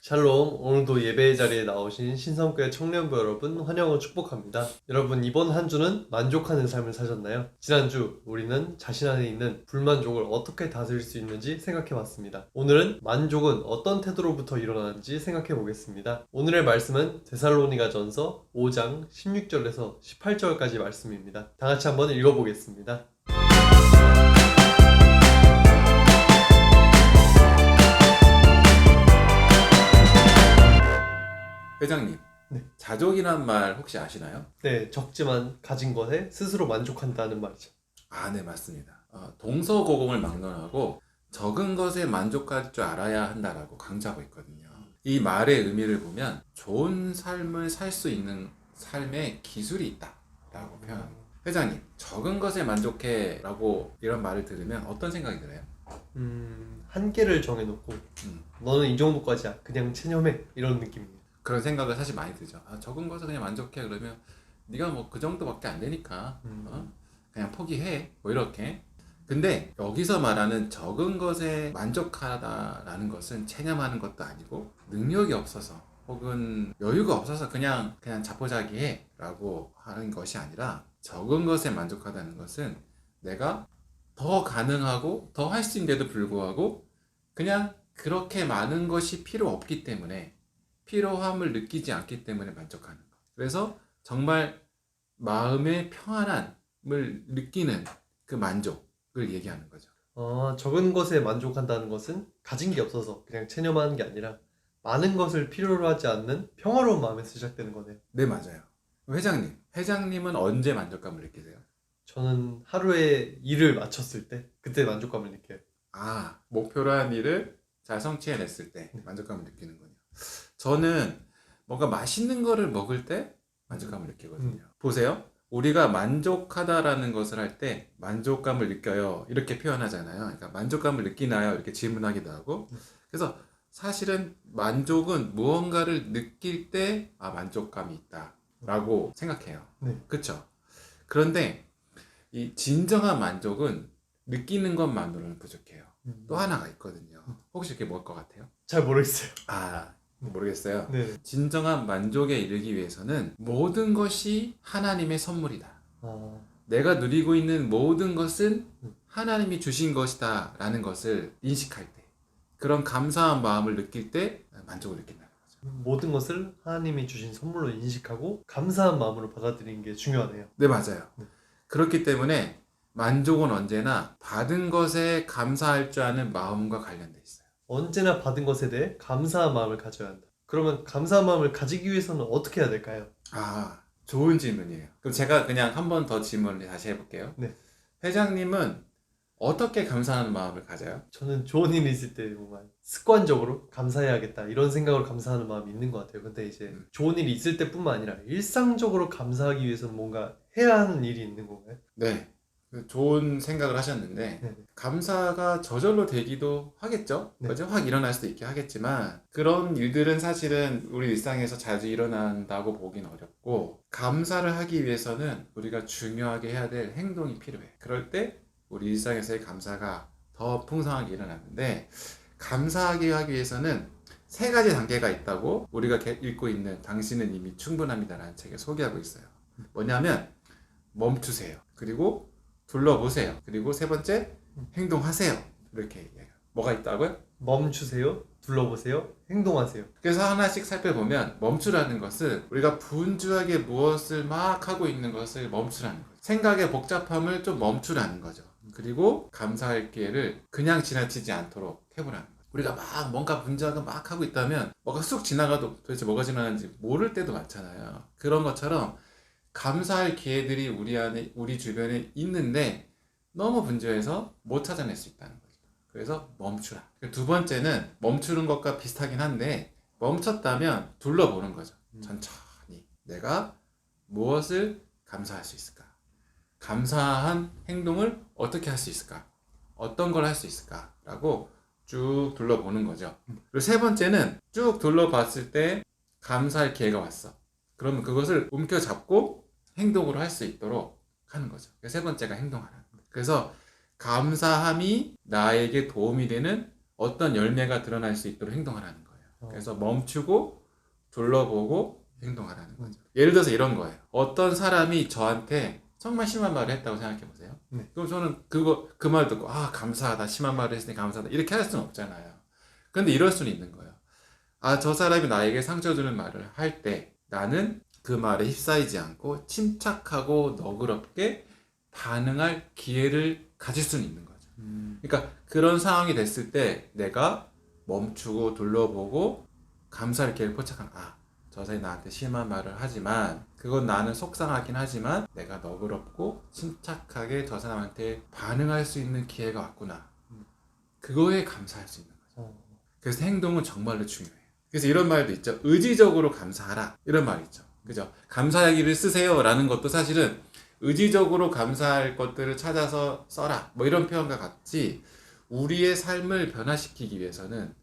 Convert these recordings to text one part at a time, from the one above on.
샬롬, 오늘도 예배의 자리에 나오신 신성교회 청년부 여러분 환영을 축복합니다. 여러분, 이번 한 주는 만족하는 삶을 사셨나요? 지난주 우리는 자신 안에 있는 불만족을 어떻게 다스릴 수 있는지 생각해 봤습니다. 오늘은 만족은 어떤 태도로부터 일어나는지 생각해 보겠습니다. 오늘의 말씀은 데살로니가전서 5장 16절에서 18절까지 말씀입니다. 다 같이 한번 읽어보겠습니다. 회장님, 네. 자족이란 말 혹시 아시나요? 네, 적지만 가진 것에 스스로 만족한다는 말이죠. 네, 맞습니다. 동서고금을 막론하고 적은 것에 만족할 줄 알아야 한다라고 강조하고 있거든요. 이 말의 의미를 보면 좋은 삶을 살 수 있는 삶의 기술이 있다라고 표현합니다. 회장님, 적은 것에 만족해 라고 이런 말을 들으면 어떤 생각이 들어요? 한계를 정해놓고 너는 이 정도까지야, 그냥 체념해, 이런 느낌입니다. 그런 생각을 사실 많이 들죠. 적은 것에 그냥 만족해 그러면 네가 뭐 그 정도밖에 안 되니까 그냥 포기해 뭐 이렇게. 근데 여기서 말하는 적은 것에 만족하다라는 것은 체념하는 것도 아니고 능력이 없어서 혹은 여유가 없어서 그냥 자포자기해 라고 하는 것이 아니라 적은 것에 만족하다는 것은 내가 더 가능하고 더 할 수 있는데도 불구하고 그냥 그렇게 많은 것이 필요 없기 때문에 필요함을 느끼지 않기 때문에 만족하는 것. 그래서 정말 마음의 평안함을 느끼는 그 만족을 얘기하는 거죠. 적은 것에 만족한다는 것은 가진 게 없어서 그냥 체념하는 게 아니라 많은 것을 필요로 하지 않는 평화로운 마음에서 시작되는 거네요. 네, 맞아요. 회장님은 언제 만족감을 느끼세요? 저는 하루에 일을 마쳤을 때 그때 만족감을 느껴요. 목표로 한 일을 잘 성취해냈을 때 만족감을 느끼는군요. 저는 뭔가 맛있는 거를 먹을 때 만족감을 느끼거든요. 보세요. 우리가 만족하다라는 것을 할 때 만족감을 느껴요 이렇게 표현하잖아요. 그러니까 만족감을 느끼나요 이렇게 질문하기도 하고. 그래서 사실은 만족은 무언가를 느낄 때 만족감이 있다 라고 생각해요. 네. 그쵸? 그런데 이 진정한 만족은 느끼는 것만으로는 부족해요. 또 하나가 있거든요. 혹시 그게 뭘 것 같아요? 잘 모르겠어요. 모르겠어요. 네. 진정한 만족에 이르기 위해서는 모든 것이 하나님의 선물이다. 내가 누리고 있는 모든 것은 하나님이 주신 것이다 라는 것을 인식할 때, 그런 감사한 마음을 느낄 때 만족을 느낀다는 거죠. 모든 것을 하나님이 주신 선물로 인식하고 감사한 마음으로 받아들이는 게 중요하네요. 네, 맞아요. 그렇기 때문에 만족은 언제나 받은 것에 감사할 줄 아는 마음과 관련돼 있어요. 언제나 받은 것에 대해 감사한 마음을 가져야 한다. 그러면 감사한 마음을 가지기 위해서는 어떻게 해야 될까요? 좋은 질문이에요. 그럼 제가 그냥 한 번 더 질문을 다시 해볼게요. 네. 회장님은 어떻게 감사하는 마음을 가져요? 저는 좋은 일이 있을 때 뭔가 습관적으로 감사해야겠다 이런 생각으로 감사하는 마음이 있는 것 같아요. 근데 이제 좋은 일이 있을 때뿐만 아니라 일상적으로 감사하기 위해서는 뭔가 해야 하는 일이 있는 건가요? 네, 좋은 생각을 하셨는데 네. 감사가 저절로 되기도 하겠죠. 네. 그죠? 확 일어날 수도 있게 하겠지만 그런 일들은 사실은 우리 일상에서 자주 일어난다고 보긴 어렵고, 감사를 하기 위해서는 우리가 중요하게 해야 될 행동이 필요해. 그럴 때 우리 일상에서의 감사가 더 풍성하게 일어나는데, 감사하게 하기 위해서는 3가지 단계가 있다고 우리가 읽고 있는 당신은 이미 충분합니다라는 책에 소개하고 있어요. 뭐냐면 멈추세요. 그리고 둘러보세요. 그리고 3번째 행동하세요. 이렇게 얘기해요. 뭐가 있다고요? 멈추세요, 둘러보세요, 행동하세요. 그래서 하나씩 살펴보면 멈추라는 것은 우리가 분주하게 무엇을 막 하고 있는 것을 멈추라는 거죠. 생각의 복잡함을 좀 멈추라는 거죠. 그리고 감사할 기회를 그냥 지나치지 않도록 해보라는 거죠. 우리가 막 뭔가 분주하게 막 하고 있다면 뭐가 쑥 지나가도 도대체 뭐가 지나가는지 모를 때도 많잖아요. 그런 것처럼 감사할 기회들이 우리 주변에 있는데 너무 분주해서 못 찾아낼 수 있다는 거죠. 그래서 멈추라. 2번째는 멈추는 것과 비슷하긴 한데, 멈췄다면 둘러보는 거죠. 천천히 내가 무엇을 감사할 수 있을까? 감사한 행동을 어떻게 할 수 있을까? 어떤 걸 할 수 있을까? 라고 쭉 둘러보는 거죠. 그리고 3번째는 쭉 둘러봤을 때 감사할 기회가 왔어. 그러면 그것을 움켜잡고 행동으로 할 수 있도록 하는 거죠. 3번째가 행동하라는 거예요. 그래서 감사함이 나에게 도움이 되는 어떤 열매가 드러날 수 있도록 행동하라는 거예요. 그래서 멈추고 둘러보고 행동하라는 거죠. 예를 들어서 이런 거예요. 어떤 사람이 저한테 정말 심한 말을 했다고 생각해 보세요. 네. 그럼 저는 그 말 듣고 감사하다, 심한 말을 했으니 감사하다 이렇게 할 수는 없잖아요. 그런데 이럴 수는 있는 거예요. 저 사람이 나에게 상처 주는 말을 할 때 나는 그 말에 휩싸이지 않고 침착하고 너그럽게 반응할 기회를 가질 수는 있는 거죠. 그러니까 그런 상황이 됐을 때 내가 멈추고 둘러보고 감사할 기회를 포착하면 저 사람이 나한테 심한 말을 하지만 그건 나는 속상하긴 하지만 내가 너그럽고 침착하게 저 사람한테 반응할 수 있는 기회가 왔구나. 그거에 감사할 수 있는 거죠. 그래서 행동은 정말로 중요해요. 그래서 이런 말도 있죠. 의지적으로 감사하라. 이런 말이 있죠. 그죠? 감사하기를 쓰세요 라는 것도 사실은 의지적으로 감사할 것들을 찾아서 써라. 뭐 이런 표현과 같이 우리의 삶을 변화시키기 위해서는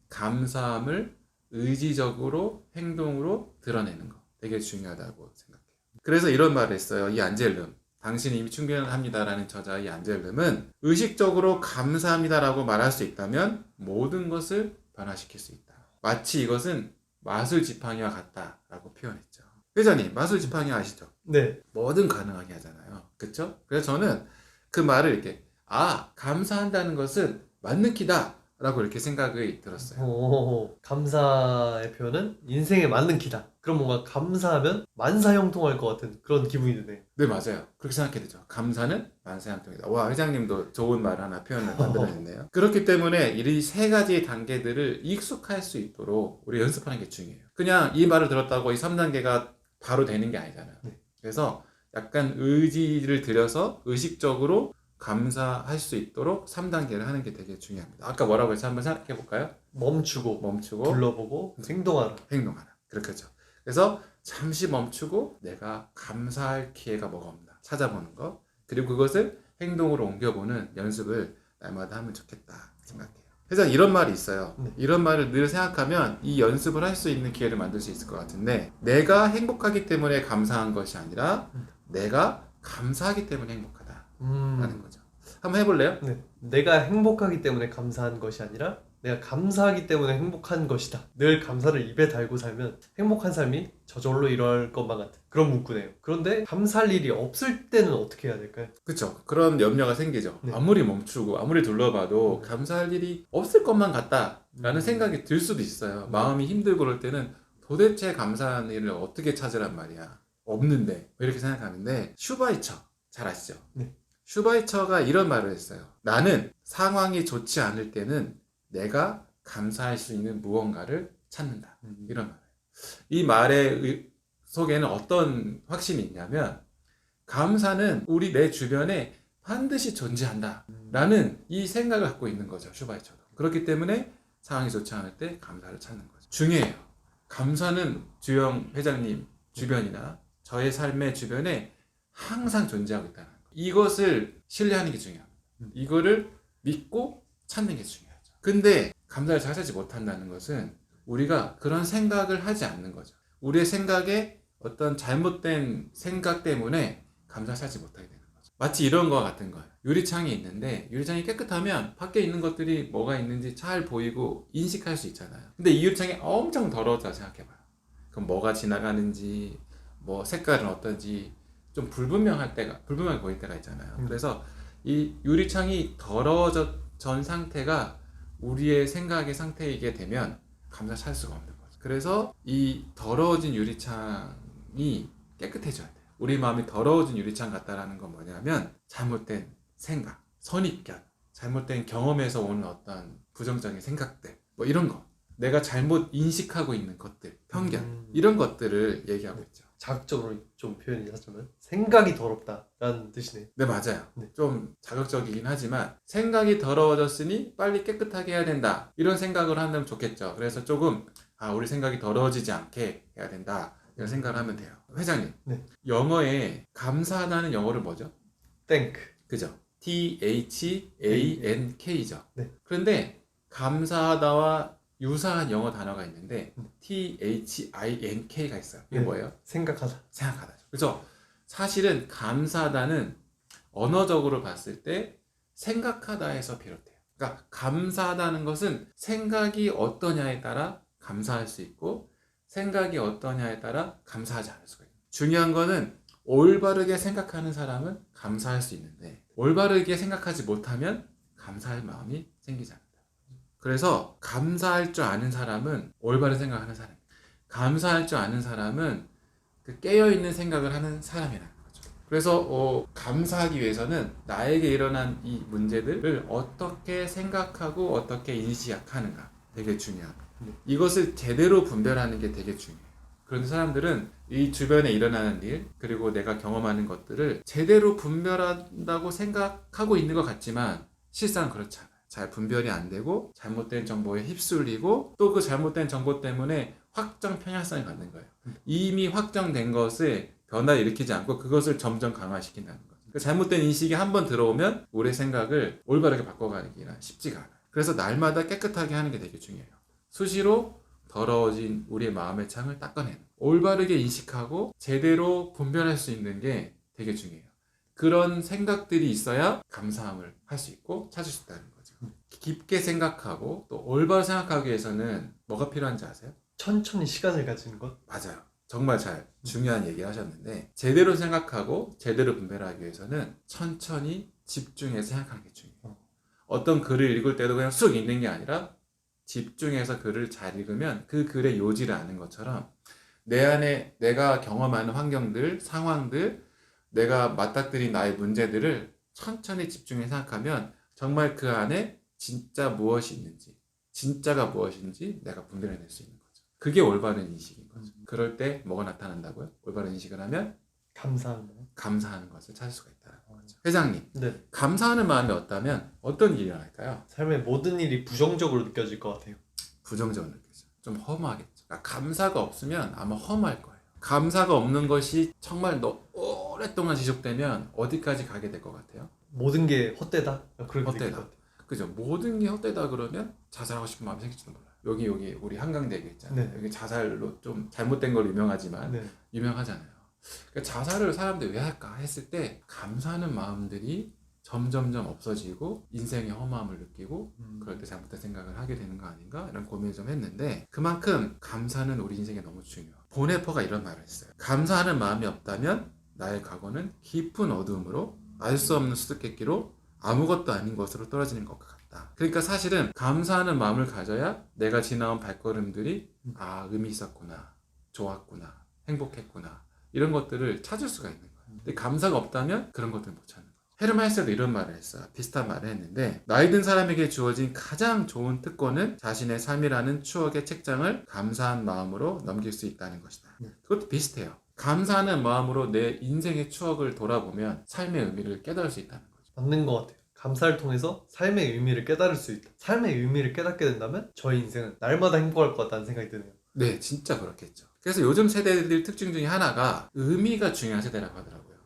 감사함을 의지적으로 행동으로 드러내는 거 되게 중요하다고 생각해요. 그래서 이런 말을 했어요. 이 안젤름. 당신이 이미 충분합니다라는 저자의 안젤름은 의식적으로 감사합니다라고 말할 수 있다면 모든 것을 변화시킬 수 있다. 마치 이것은 마술 지팡이와 같다라고 표현했죠. 회장님, 마술 지팡이 아시죠? 네. 뭐든 가능하게 하잖아요. 그렇죠? 그래서 저는 그 말을 이렇게 감사한다는 것은 맞는 키다 라고 이렇게 생각이 들었어요. 감사의 표현은 인생에 맞는 기다. 그럼 뭔가 감사하면 만사형통할 것 같은 그런 기분이 드네요. 네, 맞아요. 그렇게 생각해야 되죠. 감사는 만사형통이다. 와, 회장님도 좋은 말 하나 표현을 만들어냈네요. 그렇기 때문에 이 세 가지 단계들을 익숙할 수 있도록 우리 연습하는 게 중요해요. 그냥 이 말을 들었다고 이 3단계가 바로 되는 게 아니잖아요. 네. 그래서 약간 의지를 들여서 의식적으로 감사할 수 있도록 3단계를 하는 게 되게 중요합니다. 아까 뭐라고 했지? 한번 생각해 볼까요? 멈추고 둘러보고 행동하라. 그렇겠죠. 그래서 잠시 멈추고 내가 감사할 기회가 뭐가 없나 찾아보는 거, 그리고 그것을 행동으로 옮겨보는 연습을 날마다 하면 좋겠다 생각해요. 그래서 이런 말이 있어요. 네. 이런 말을 늘 생각하면 이 연습을 할 수 있는 기회를 만들 수 있을 것 같은데, 내가 행복하기 때문에 감사한 것이 아니라 내가 감사하기 때문에 행복하다라는 거죠. 한번 해볼래요? 네. 내가 행복하기 때문에 감사한 것이 아니라 내가 감사하기 때문에 행복한 것이다. 늘 감사를 입에 달고 살면 행복한 삶이 저절로 이럴 것만 같은 그런 문구네요. 그런데 감사할 일이 없을 때는 어떻게 해야 될까요? 그렇죠. 그런 염려가 생기죠. 네. 아무리 멈추고 아무리 둘러봐도 감사할 일이 없을 것만 같다라는 생각이 들 수도 있어요. 마음이 힘들고 그럴 때는 도대체 감사한 일을 어떻게 찾으란 말이야. 없는데 이렇게 생각하는데, 슈바이처 잘 아시죠? 네. 슈바이처가 이런 말을 했어요. 나는 상황이 좋지 않을 때는 내가 감사할 수 있는 무언가를 찾는다. 이런 말. 이 말의 속에는 어떤 확신이 있냐면, 감사는 내 주변에 반드시 존재한다 라는 이 생각을 갖고 있는 거죠. 슈바이처도. 그렇기 때문에 상황이 좋지 않을 때 감사를 찾는 거죠. 중요해요. 감사는 주영 회장님 주변이나 저의 삶의 주변에 항상 존재하고 있다는 거. 이것을 신뢰하는 게 중요합니다. 이거를 믿고 찾는 게 중요하죠. 근데 감사를 잘 하지 못한다는 것은 우리가 그런 생각을 하지 않는 거죠. 우리의 생각에 어떤 잘못된 생각 때문에 감사를 하지 못하게 되는 거죠. 마치 이런 거와 같은 거예요. 유리창이 있는데 유리창이 깨끗하면 밖에 있는 것들이 뭐가 있는지 잘 보이고 인식할 수 있잖아요. 근데 이 유리창이 엄청 더러워져 생각해봐요. 그럼 뭐가 지나가는지, 뭐 색깔은 어떤지 좀 불분명하게 보일 때가 있잖아요. 그래서 이 유리창이 더러워진 상태가 우리의 생각의 상태이게 되면 감사를 찾을 수가 없는 거죠. 그래서 이 더러워진 유리창이 깨끗해져야 돼요. 우리 마음이 더러워진 유리창 같다라는 건 뭐냐면 잘못된 생각, 선입견, 잘못된 경험에서 오는 어떤 부정적인 생각들, 뭐 이런 거, 내가 잘못 인식하고 있는 것들, 편견, 이런 것들을 얘기하고 있죠. 자극적으로 좀 표현이 하자면 생각이 더럽다라는 뜻이네요. 네, 맞아요. 네. 좀 자극적이긴 하지만 생각이 더러워졌으니 빨리 깨끗하게 해야 된다, 이런 생각을 하면 좋겠죠. 그래서 조금 우리 생각이 더러워지지 않게 해야 된다, 이런 생각을 하면 돼요. 회장님, 네. 영어에 감사하다는 영어를 뭐죠? thank. 그죠? THANK죠. 네. 그런데 감사하다와 유사한 영어 단어가 있는데 THINK가 있어요. 이게 네. 뭐예요? 생각하다. 생각하다죠. 그래서 사실은 감사하다는 언어적으로 봤을 때 생각하다에서 비롯해요. 그러니까 감사하다는 것은 생각이 어떠냐에 따라 감사할 수 있고 생각이 어떠냐에 따라 감사하지 않을 수가 있어요. 중요한 거는 올바르게 생각하는 사람은 감사할 수 있는데 올바르게 생각하지 못하면 감사할 마음이 생기지 않는다. 그래서 감사할 줄 아는 사람은 올바른 생각하는 사람이에요. 감사할 줄 아는 사람은 그 깨어있는 생각을 하는 사람이라는 거죠. 그래서 감사하기 위해서는 나에게 일어난 이 문제들을 어떻게 생각하고 어떻게 인식하는가 되게 중요합니다. 이것을 제대로 분별하는 게 되게 중요해요. 그런 사람들은 이 주변에 일어나는 일 그리고 내가 경험하는 것들을 제대로 분별한다고 생각하고 있는 것 같지만 실상 그렇지 않아요. 잘 분별이 안 되고 잘못된 정보에 휩쓸리고 또 그 잘못된 정보 때문에 확정 편향성이 갖는 거예요. 이미 확정된 것을 변화를 일으키지 않고 그것을 점점 강화시킨다는 거죠. 그 잘못된 인식이 한번 들어오면 우리의 생각을 올바르게 바꿔가기가 쉽지가 않아요. 그래서 날마다 깨끗하게 하는 게 되게 중요해요. 수시로 더러워진 우리의 마음의 창을 닦아내는 올바르게 인식하고 제대로 분별할 수 있는 게 되게 중요해요. 그런 생각들이 있어야 감사함을 할 수 있고 찾을 수 있다는 거죠. 깊게 생각하고 또 올바로 생각하기 위해서는 뭐가 필요한지 아세요? 천천히 시간을 가지는 것. 맞아요. 정말 잘 중요한 얘기 하셨는데 제대로 생각하고 제대로 분별하기 위해서는 천천히 집중해서 생각하는 게 중요해요. 어떤 글을 읽을 때도 그냥 쑥 읽는 게 아니라 집중해서 글을 잘 읽으면 그 글의 요지를 아는 것처럼 내 안에 내가 경험하는 환경들, 상황들, 내가 맞닥뜨린 나의 문제들을 천천히 집중해서 생각하면 정말 그 안에 진짜 무엇이 있는지, 진짜가 무엇인지 내가 분별해낼 수 있는 거죠. 그게 올바른 인식인 거죠. 그럴 때 뭐가 나타난다고요? 올바른 인식을 하면 감사하는 것을 찾을 수가 있다는 거죠. 회장님, 네. 감사하는 마음이 없다면 어떤 일이 일어날까요? 삶의 모든 일이 부정적으로 느껴질 것 같아요. 부정적으로 느껴져요. 좀 허무하겠죠. 그러니까 감사가 없으면 아마 허무할 거예요. 감사가 없는 것이 정말 오랫동안 지속되면 어디까지 가게 될 것 같아요? 모든 게 헛되다? 그렇게 느낄 헛되다. 것 같아요. 그죠? 모든 게 헛되다 그러면 자살하고 싶은 마음이 생길지도 몰라요. 여기 우리 한강대교 있잖아요. 네. 여기 자살로 좀 잘못된 걸로 유명하지만 네. 유명하잖아요. 그러니까 자살을 사람들이 왜 할까 했을 때 감사하는 마음들이 점점점 없어지고 인생의 허무함을 느끼고 그럴 때 잘못된 생각을 하게 되는 거 아닌가 이런 고민을 좀 했는데 그만큼 감사는 우리 인생에 너무 중요해요. 보네퍼가 이런 말을 했어요. 감사하는 마음이 없다면 나의 과거는 깊은 어두움으로 알 수 없는 수수께끼로 아무것도 아닌 것으로 떨어지는 것 같다. 그러니까 사실은 감사하는 마음을 가져야 내가 지나온 발걸음들이 의미 있었구나, 좋았구나, 행복했구나 이런 것들을 찾을 수가 있는 거예요. 근데 감사가 없다면 그런 것들을 못 찾는 거예요. 헤르만 헤세도 이런 말을 했어요. 비슷한 말을 했는데 나이 든 사람에게 주어진 가장 좋은 특권은 자신의 삶이라는 추억의 책장을 감사한 마음으로 넘길 수 있다는 것이다. 그것도 비슷해요. 감사하는 마음으로 내 인생의 추억을 돌아보면 삶의 의미를 깨달을 수 있다는 거죠. 맞는 것 같아요. 감사를 통해서 삶의 의미를 깨달을 수 있다. 삶의 의미를 깨닫게 된다면 저희 인생은 날마다 행복할 것 같다는 생각이 드네요. 네, 진짜 그렇겠죠. 그래서 요즘 세대들 특징 중에 하나가 의미가 중요한 세대라고 하더라고요.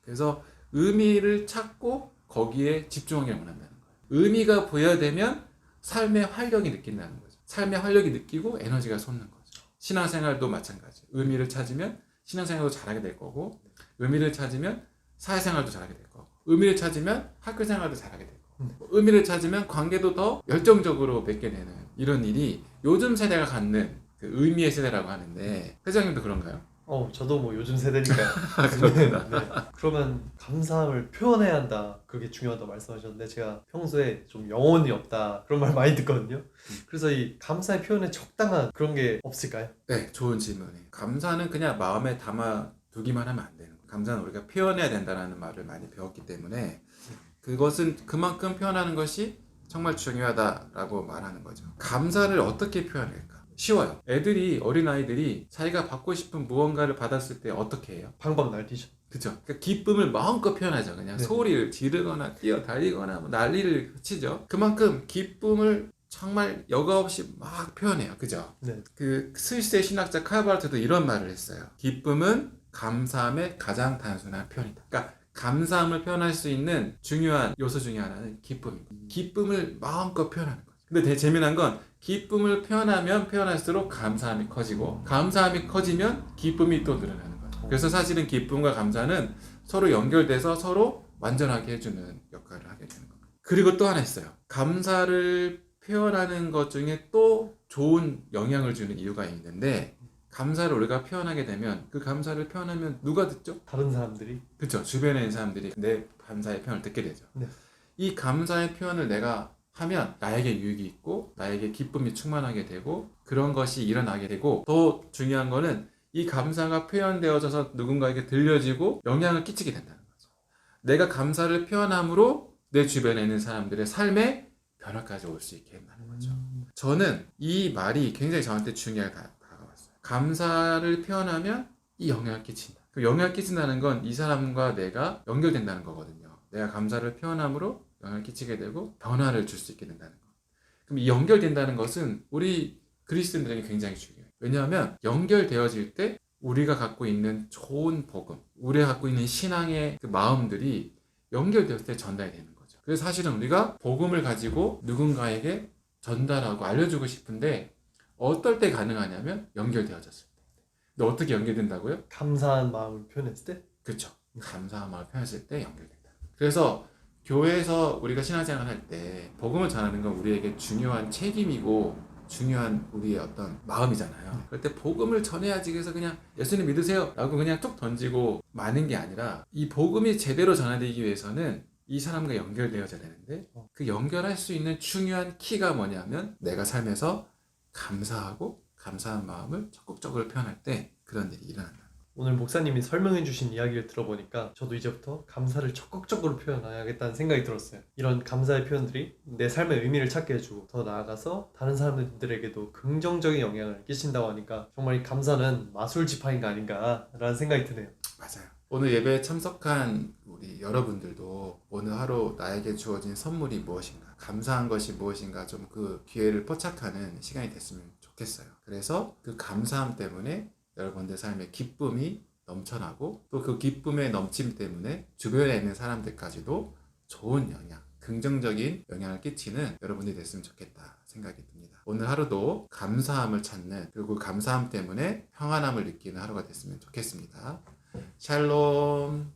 그래서 의미를 찾고 거기에 집중하기를 원한다는 거예요. 의미가 부여되면 삶의 활력이 느낀다는 거죠. 삶의 활력이 느끼고 에너지가 솟는 거죠. 신앙생활도 마찬가지. 의미를 찾으면 신앙생활도 잘하게 될 거고 의미를 찾으면 사회생활도 잘하게 될 거고 의미를 찾으면 학교생활도 잘하게 될 거고 의미를 찾으면 관계도 더 열정적으로 맺게 되는 이런 일이 요즘 세대가 갖는 그 의미의 세대라고 하는데 회장님도 그런가요? 저도 뭐 요즘 세대니까요. 그렇구나. 네. 그러면 감사함을 표현해야 한다. 그게 중요하다고 말씀하셨는데 제가 평소에 좀 영혼이 없다 그런 말 많이 듣거든요. 그래서 이 감사의 표현에 적당한 그런 게 없을까요? 네, 좋은 질문이에요. 감사는 그냥 마음에 담아두기만 하면 안 되는 거예요. 감사는 우리가 표현해야 된다는 말을 많이 배웠기 때문에 그것은 그만큼 표현하는 것이 정말 중요하다라고 말하는 거죠. 감사를 어떻게 표현할까? 쉬워요. 어린아이들이 자기가 받고 싶은 무언가를 받았을 때 어떻게 해요? 방방 날뛰죠. 그죠? 그러니까 기쁨을 마음껏 표현하죠. 그냥 네. 소리를 지르거나 뛰어다니거나 뭐 난리를 치죠. 그만큼 기쁨을 정말 여과 없이 막 표현해요. 그죠? 네. 그 스위스의 신학자 칼바르트도 이런 말을 했어요. 기쁨은 감사함의 가장 단순한 표현이다. 그러니까 감사함을 표현할 수 있는 중요한 요소 중에 하나는 기쁨입니다. 기쁨을 마음껏 표현하는 거죠. 근데 되게 재미난 건 기쁨을 표현하면 표현할수록 감사함이 커지고 감사함이 커지면 기쁨이 또 늘어나는 거예요. 그래서 사실은 기쁨과 감사는 서로 연결돼서 서로 완전하게 해주는 역할을 하게 되는 겁니다. 그리고 또 하나 있어요. 감사를 표현하는 것 중에 또 좋은 영향을 주는 이유가 있는데 감사를 우리가 표현하게 되면 그 감사를 표현하면 누가 듣죠? 다른 사람들이 그렇죠. 주변에 있는 사람들이 내 감사의 표현을 듣게 되죠. 네. 이 감사의 표현을 내가 하면 나에게 유익이 있고 나에게 기쁨이 충만하게 되고 그런 것이 일어나게 되고 더 중요한 거는 이 감사가 표현되어져서 누군가에게 들려지고 영향을 끼치게 된다는 거죠. 내가 감사를 표현함으로 내 주변에 있는 사람들의 삶에 변화까지 올 수 있게 된다는 거죠. 저는 이 말이 굉장히 저한테 중요하게 다가왔어요. 감사를 표현하면 이 영향을 끼친다. 그 영향을 끼친다는 건 이 사람과 내가 연결된다는 거거든요. 내가 감사를 표현함으로 영향을 끼치게 되고 변화를 줄 수 있게 된다는 거. 그럼 이 연결된다는 것은 우리 그리스도인들에게 굉장히 중요해요. 왜냐하면 연결되어질 때 우리가 갖고 있는 좋은 복음, 우리가 갖고 있는 신앙의 그 마음들이 연결되었을 때 전달이 되는 거죠. 그래서 사실은 우리가 복음을 가지고 누군가에게 전달하고 알려주고 싶은데 어떨 때 가능하냐면 연결되어졌을 때. 근데 어떻게 연결된다고요? 감사한 마음을 표현했을 때 그렇죠. 감사한 마음을 표현했을 때 연결된다. 그래서 교회에서 우리가 신앙생활을 할 때 복음을 전하는 건 우리에게 중요한 책임이고 중요한 우리의 어떤 마음이잖아요. 그럴 때 복음을 전해야지 그래서 그냥 예수님 믿으세요 라고 그냥 툭 던지고 마는 게 아니라 이 복음이 제대로 전해지기 위해서는 이 사람과 연결되어져야 되는데 그 연결할 수 있는 중요한 키가 뭐냐면 내가 삶에서 감사하고 감사한 마음을 적극적으로 표현할 때 그런 일이 일어난다. 오늘 목사님이 설명해 주신 이야기를 들어보니까 저도 이제부터 감사를 적극적으로 표현해야겠다는 생각이 들었어요. 이런 감사의 표현들이 내 삶의 의미를 찾게 해주고 더 나아가서 다른 사람들에게도 긍정적인 영향을 끼친다고 하니까 정말 이 감사는 마술 지파인가 아닌가라는 생각이 드네요. 맞아요. 오늘 예배에 참석한 우리 여러분들도 오늘 하루 나에게 주어진 선물이 무엇인가, 감사한 것이 무엇인가 좀 그 기회를 포착하는 시간이 됐으면 좋겠어요. 그래서 그 감사함 때문에 여러분들 삶에 기쁨이 넘쳐나고 또 그 기쁨의 넘침 때문에 주변에 있는 사람들까지도 좋은 영향, 긍정적인 영향을 끼치는 여러분들이 됐으면 좋겠다 생각이 듭니다. 오늘 하루도 감사함을 찾는 그리고 감사함 때문에 평안함을 느끼는 하루가 됐으면 좋겠습니다. 샬롬.